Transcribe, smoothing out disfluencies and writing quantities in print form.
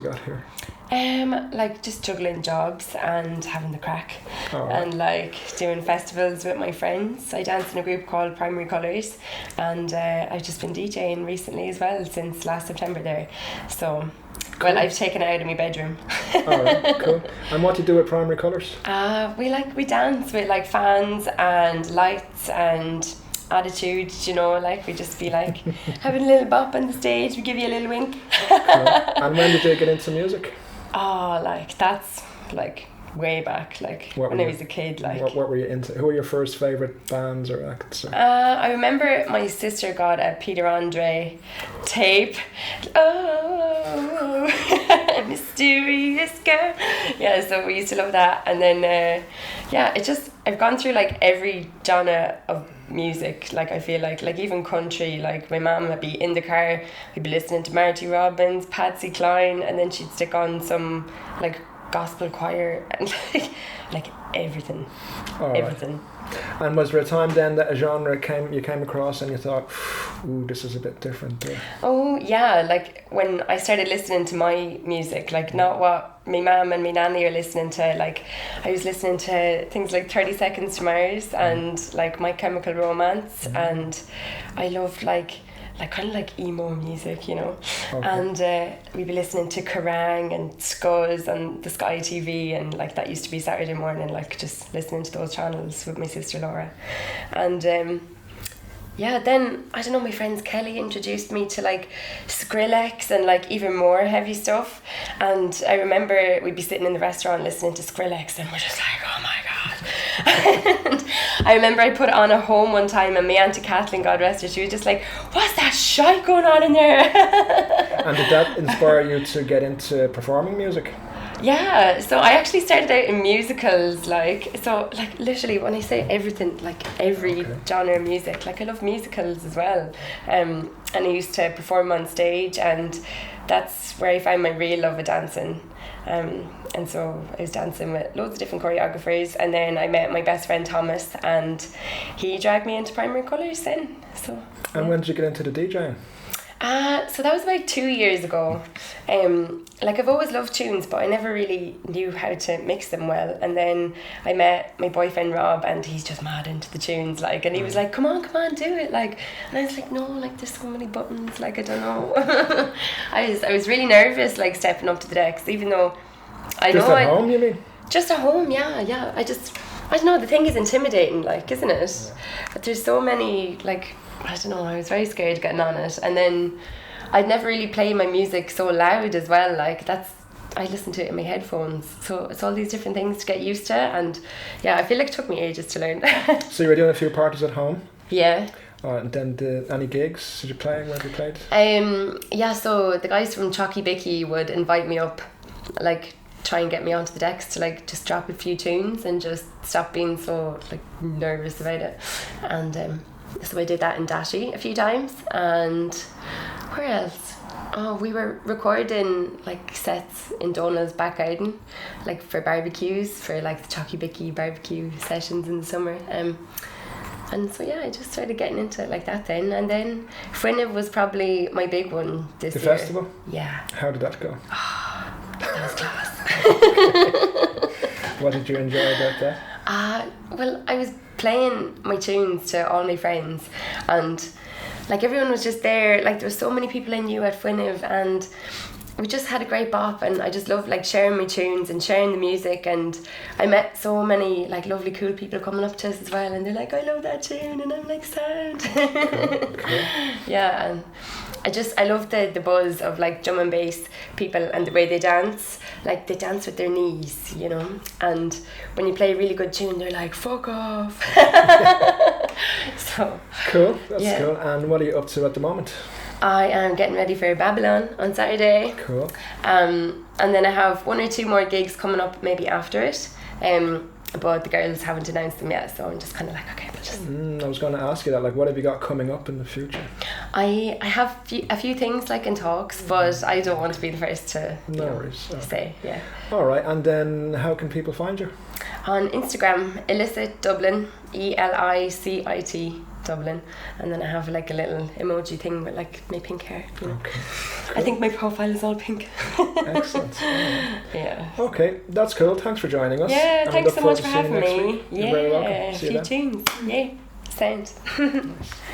got here? Like just juggling jobs and having the crack, Right. and like doing festivals with my friends. I dance in a group called Primary Colours, and I've just been DJing recently as well since last September there. So, well, I've taken it out of my bedroom. Alright, cool. And what do you do with Primary Colours? We dance with like fans and lights and attitude, you know, like we just be like having a little bop on the stage, we give you a little wink. Cool. And when did you get into music? Like that's like way back, like when I was a kid. Like what were you into? Who were your first favourite bands or acts? I remember my sister got a Peter Andre tape. Oh, mysterious girl. Yeah, so we used to love that. And then I've gone through like every genre of music. Like I feel like even country, like my mum would be in the car, we'd be listening to Marty Robbins, Patsy Cline, and then she'd stick on some like gospel choir and like everything. Everything. And was there a time then that a genre you came across and you thought, ooh, this is a bit different? Oh yeah, like when I started listening to my music, like not what my mum and my nanny are listening to. Like I was listening to things like 30 Seconds to Mars and like My Chemical Romance, and I loved like kind of like emo music, you know. Okay. And we'd be listening to Kerrang and Scuzz and the Sky TV, and like that used to be Saturday morning, like just listening to those channels with my sister Laura. And then I don't know, my friends Kelly introduced me to like Skrillex and like even more heavy stuff. And I remember we'd be sitting in the restaurant listening to Skrillex and we're just like, oh my god. And I remember I put it on at home one time, and my auntie Kathleen, God rest her, she was just like, what's that shite going on in there? And did that inspire you to get into performing music? Yeah, so I actually started out in musicals, like literally when I say everything, like every genre of music, like I love musicals as well. And I used to perform on stage, and that's where I found my real love of dancing. And so I was dancing with loads of different choreographers, and then I met my best friend Thomas, and he dragged me into Primary Colours then. So. And when did you get into the DJing? So that was about 2 years ago. Like I've always loved tunes, but I never really knew how to mix them well. And then I met my boyfriend Rob, and he's just mad into the tunes, like, and he was like, come on, do it, like. And I was like, no, like there's so many buttons, like I don't know. I was really nervous, like stepping up to the decks, even though I just know at home, you mean? Just at home, yeah. I don't know, the thing is intimidating, like, isn't it? Yeah. But there's so many, like, I don't know, I was very scared getting on it. And then I'd never really play my music so loud as well, like I listen to it in my headphones, so it's all these different things to get used to. And yeah, I feel like it took me ages to learn. So you were doing a few parties at home? Yeah. And then any gigs did you play? Where have you played? Yeah, so the guys from Chalky Bicky would invite me up, like try and get me onto the decks to like just drop a few tunes and just stop being so like nervous about it. And so I did that in Dashi a few times. And where else? Oh, we were recording like sets in Donald's back garden, like for barbecues, for like the Chalky Bicky barbecue sessions in the summer. And so yeah, I just started getting into it like that then. And then Fwyneb was probably my big one this year. The festival? Yeah. How did that go? Oh, that was class. What did you enjoy about that? Well, I was playing my tunes to all my friends, and like everyone was just there. Like there was so many people I knew at Fwyneb, and we just had a great bop. And I just loved like sharing my tunes and sharing the music. And I met so many like lovely cool people coming up to us as well, and they're like, I love that tune, and I'm like, sound. Cool. Yeah, and I love the buzz of like drum and bass people and the way they dance. Like they dance with their knees, you know. And when you play a really good tune, they're like, fuck off. So cool, that's cool. And what are you up to at the moment? I am getting ready for Babylon on Saturday. Cool. And then I have 1 or 2 more gigs coming up maybe after it. But the girls haven't announced them yet, so I'm just kind of like, okay, we'll just... I was going to ask you that, like, what have you got coming up in the future? I have a few things like in talks, but I don't want to be the first to say, yeah. All right, and then how can people find you? On Instagram, Elicit Dublin, ELICIT Dublin, and then I have like a little emoji thing with like my pink hair. You know? Okay. I think my profile is all pink. Excellent. Yeah. Okay, that's cool. Thanks for joining us. Yeah, And we thanks look so forward much to for seeing you having next me. week. You're very welcome. A See you few then. tunes. Yeah, sound.